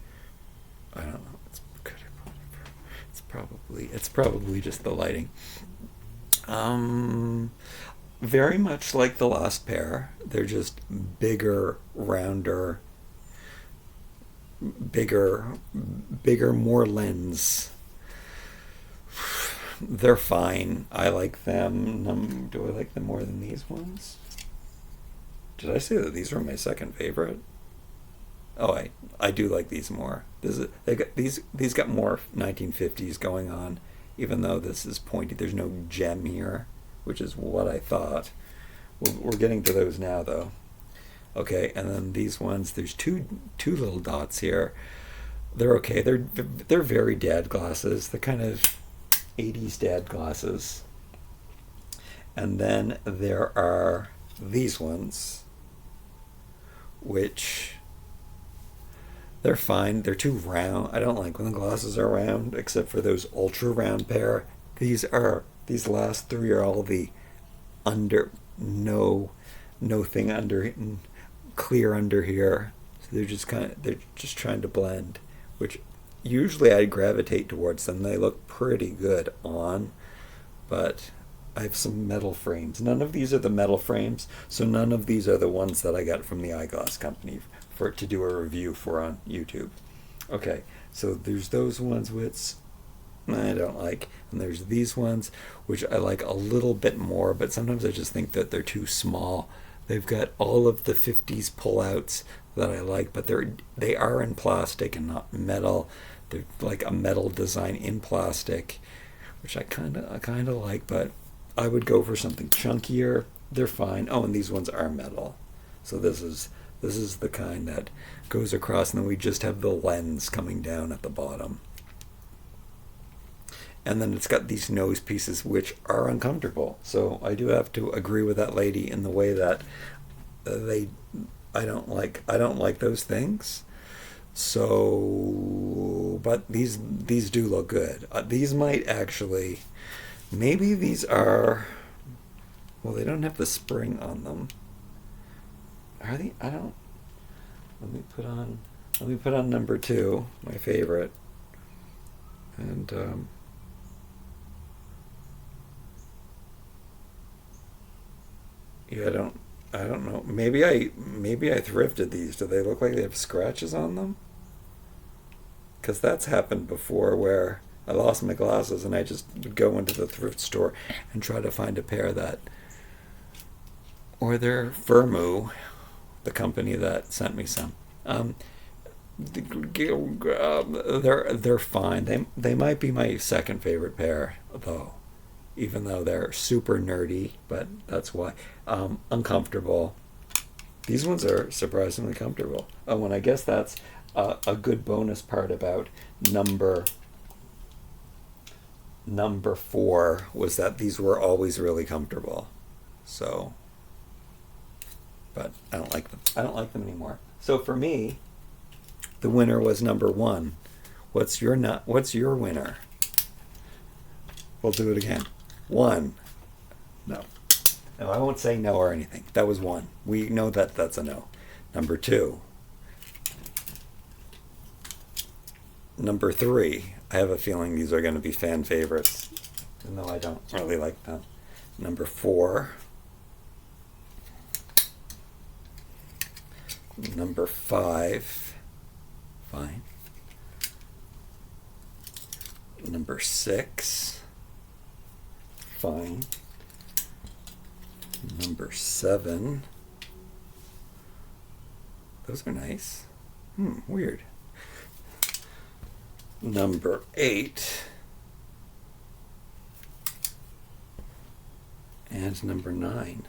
I don't know. It's good. It's probably just the lighting. Very much like the last pair. They're just bigger, rounder, more lens. They're fine. I like them. Do I like them more than these ones? Did I say that these were my second favorite? Oh, I do like these more. These got more 1950s going on, even though this is pointy. There's no gem here, which is what I thought. We're getting to those now, though. Okay, and then these ones. There's two little dots here. They're okay. They're very dad glasses. They're kind of 80s dad glasses. And then there are these ones, which they're fine. They're too round. I don't like when the glasses are round, except for those ultra round pair. These last 3 are all the under, no thing under, clear under here. So they're just trying to blend, which usually I gravitate towards them. They look pretty good on, but I have some metal frames. None of these are the metal frames, so none of these are the ones that I got from the eyeglass company to do a review for on YouTube. Okay, so there's those ones which I don't like, and there's these ones which I like a little bit more, but sometimes I just think that they're too small. They've got all of the 50s pullouts that I like, but they are in plastic and not metal. They're like a metal design in plastic, which I kind of like, but I would go for something chunkier. They're fine. Oh, and these ones are metal. So this is the kind that goes across, and then we just have the lens coming down at the bottom. and then it's got these nose pieces which are uncomfortable. So I do have to agree with that lady in the way that they I don't like those things. So, but these do look good. These might actually, maybe these are. Well, they don't have the spring on them. Are they? I don't. Let me put on. Let me put on number two, my favorite, and yeah, I don't know. Maybe I thrifted these. Do they look like they have scratches on them? Because that's happened before where I lost my glasses and I just would go into the thrift store and try to find a pair that, or they're Vermu, the company that sent me some. Um, they're fine. They might be my second favorite pair though, even though they're super nerdy. But that's why uncomfortable. These ones are surprisingly comfortable. Oh, and I guess that's a good bonus part about number four was that these were always really comfortable. So, but I don't like them. I don't like them anymore. So for me, the winner was number one. What's your winner? We'll do it again. One. No. No, I won't say no or anything. That was one. We know that that's a no. Number two. Number three. I have a feeling these are going to be fan favorites, even though I don't really like them. Number four. Number five. Fine. Number six. Fine. Number seven. Those are nice. Weird. Number eight. And number nine.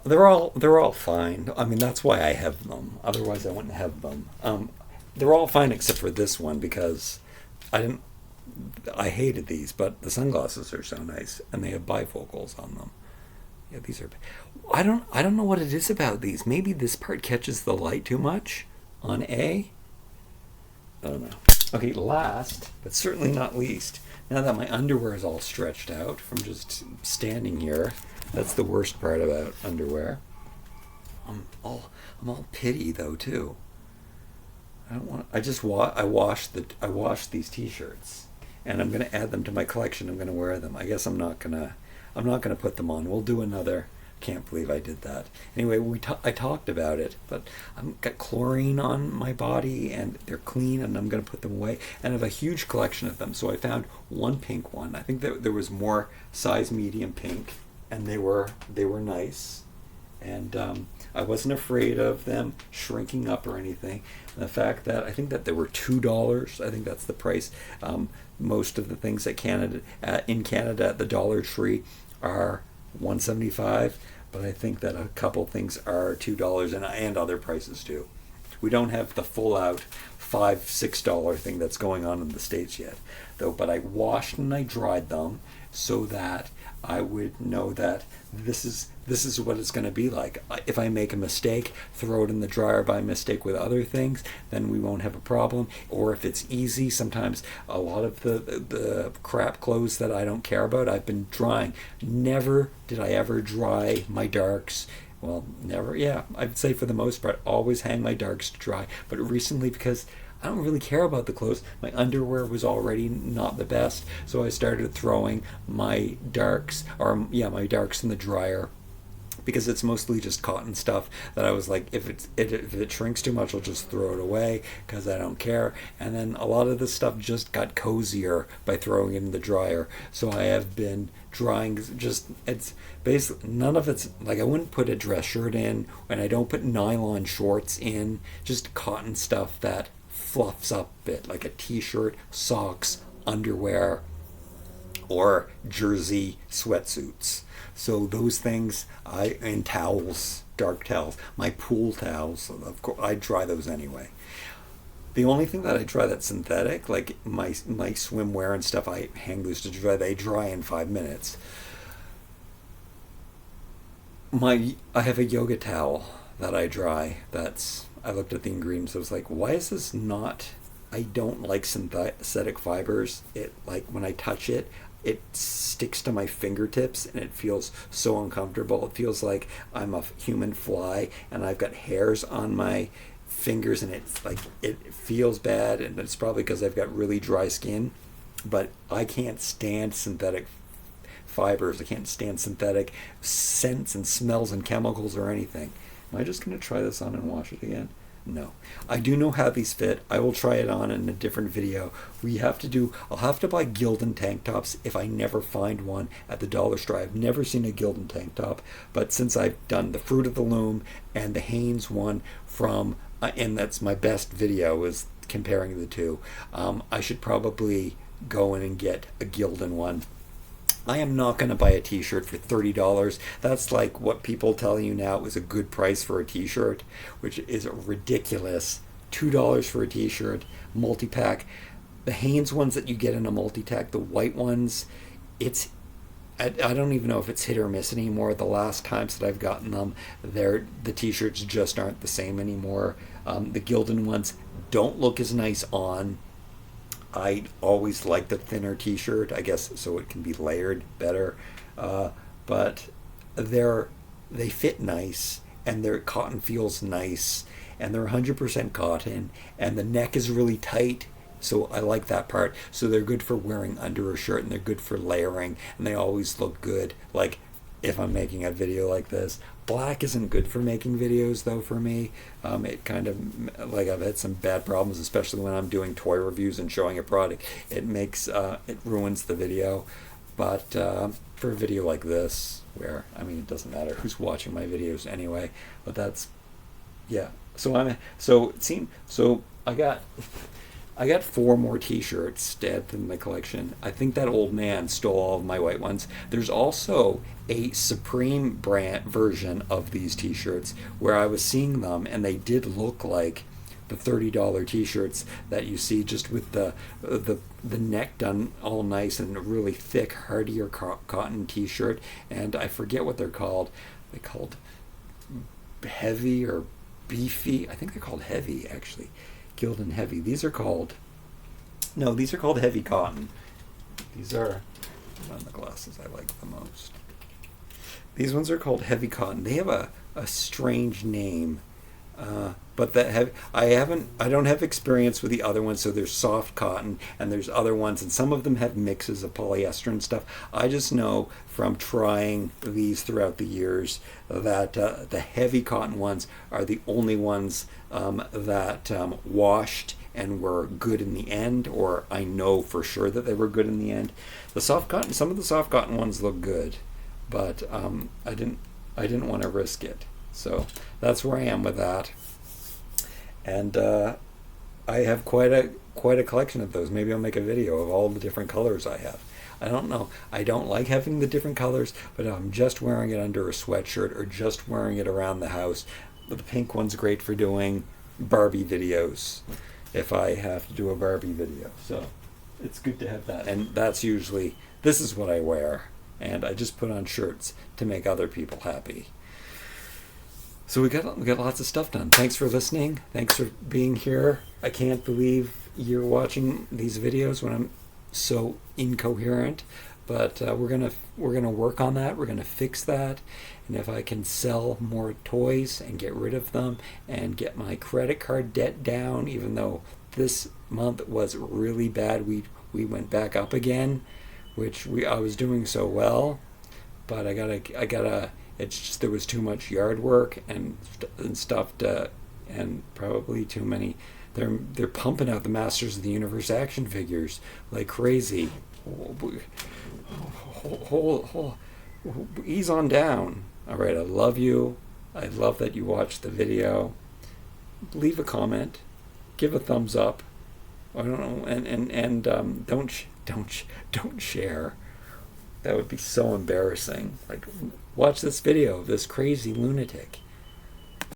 They're all fine. I mean, that's why I have them. Otherwise, I wouldn't have them. They're all fine except for this one because I didn't. I hated these, but the sunglasses are so nice, and they have bifocals on them. Yeah, these are. I don't know what it is about these. Maybe this part catches the light too much on A. I don't know. Okay, last but certainly not least. Now that my underwear is all stretched out from just standing here, that's the worst part about underwear. I'm all pity though too. I don't want. I washed these T-shirts, and I'm gonna add them to my collection. I'm gonna wear them. I guess I'm not gonna put them on. We'll do another. Can't believe I did that. Anyway, I talked about it, but I've got chlorine on my body, and they're clean, and I'm gonna put them away. And I have a huge collection of them. So I found one pink one. I think that there was more size medium pink, and they were nice. And I wasn't afraid of them shrinking up or anything. And the fact that I think that they were $2, I think that's the price. Most of the things in Canada at the Dollar Tree are $1.75, but I think that a couple things are $2 and other prices too. We don't have the full out $5-6 thing that's going on in the States yet, though. But I washed and I dried them so that I would know that this is what it's going to be like. If I make a mistake, throw it in the dryer by mistake with other things, then we won't have a problem. Or if it's easy, sometimes a lot of the crap clothes that I don't care about, I've been drying. Never did I ever dry my darks. Well, never. Yeah, I'd say for the most part, always hang my darks to dry. But recently, because I don't really care about the clothes, my underwear was already not the best, so I started throwing my darks in the dryer, because it's mostly just cotton stuff that I was like, if it shrinks too much, I'll just throw it away because I don't care. And then a lot of the stuff just got cozier by throwing it in the dryer. So I have been drying it's basically, none of it's like, I wouldn't put a dress shirt in, and I don't put nylon shorts in, just cotton stuff that fluffs up a bit, like a t-shirt, socks, underwear, or jersey sweatsuits. So those things, and towels, dark towels, my pool towels, of course, I dry those anyway. The only thing that I dry that's synthetic, like my swimwear and stuff, I hang loose to dry. They dry in 5 minutes. I have a yoga towel that I dry. I looked at the ingredients. I was like, why is this not? I don't like synthetic fibers. It, like, when I touch it, it sticks to my fingertips and it feels so uncomfortable. It feels like I'm a human fly and I've got hairs on my fingers, and it's like, it feels bad, and it's probably because I've got really dry skin. But I can't stand synthetic fibers. I can't stand synthetic scents and smells and chemicals or anything. Am I just going to try this on and wash it again? No. I do know how these fit. I will try it on in a different video. I'll have to buy Gildan tank tops if I never find one at the dollar store. I've never seen a Gildan tank top, but since I've done the Fruit of the Loom and the Hanes one from, and that's my best video, is comparing the two, I should probably go in and get a Gildan one. I am not going to buy a t-shirt for $30. That's like what people tell you now is a good price for a t-shirt, which is ridiculous. $2 for a t-shirt, multi-pack. The Hanes ones that you get in a multi-pack, the white ones, I don't even know if it's hit or miss anymore. The last times that I've gotten them, the t-shirts just aren't the same anymore. The Gildan ones don't look as nice on. I always like the thinner t-shirt, I guess, so it can be layered better. But they fit nice, and their cotton feels nice, and they're 100% cotton, and the neck is really tight, so I like that part. So they're good for wearing under a shirt, and they're good for layering, and they always look good. Like, if I'm making a video like this. Black isn't good for making videos, though, for me. It kind of, like, I've had some bad problems, especially when I'm doing toy reviews and showing a product. It ruins the video. But for a video like this, where, I mean, it doesn't matter who's watching my videos anyway, but that's, yeah. So I got 4 more t-shirts to add to my collection. I think that old man stole all of my white ones. There's also a Supreme brand version of these t-shirts where I was seeing them, and they did look like the $30 t-shirts that you see, just with the neck done all nice, and a really thick, hardier cotton t-shirt. And I forget what they're called. They're called heavy or beefy. I think they're called heavy, actually. Gildan Heavy. These are called heavy cotton. These are one of the glasses I like the most. These ones are called heavy cotton. They have a strange name, but I don't have experience with the other ones. So there's soft cotton, and there's other ones, and some of them have mixes of polyester and stuff. I just know from trying these throughout the years that the heavy cotton ones are the only ones that washed and were good in the end, or I know for sure that they were good in the end. The soft cotton, some of the soft cotton ones look good, but I didn't want to risk it. So that's where I am with that. And I have quite a collection of those. Maybe I'll make a video of all the different colors I have. I don't know. I don't like having the different colors, but I'm just wearing it under a sweatshirt or just wearing it around the house. But the pink one's great for doing Barbie videos, if I have to do a Barbie video. So it's good to have that. And this is what I wear. And I just put on shirts to make other people happy. So we got lots of stuff done. Thanks for listening. Thanks for being here. I can't believe you're watching these videos when I'm so incoherent, but we're gonna work on that. We're gonna fix that, and if I can sell more toys and get rid of them and get my credit card debt down, even though this month was really bad, we went back up again, which I was doing so well, but I gotta. It's just there was too much yard work and stuff and probably too many. They're pumping out the Masters of the Universe action figures like crazy. Ease on down. All right, I love you. I love that you watched the video. Leave a comment, give a thumbs up. I don't know, and don't share. That would be so embarrassing. Like, watch this video of this crazy lunatic.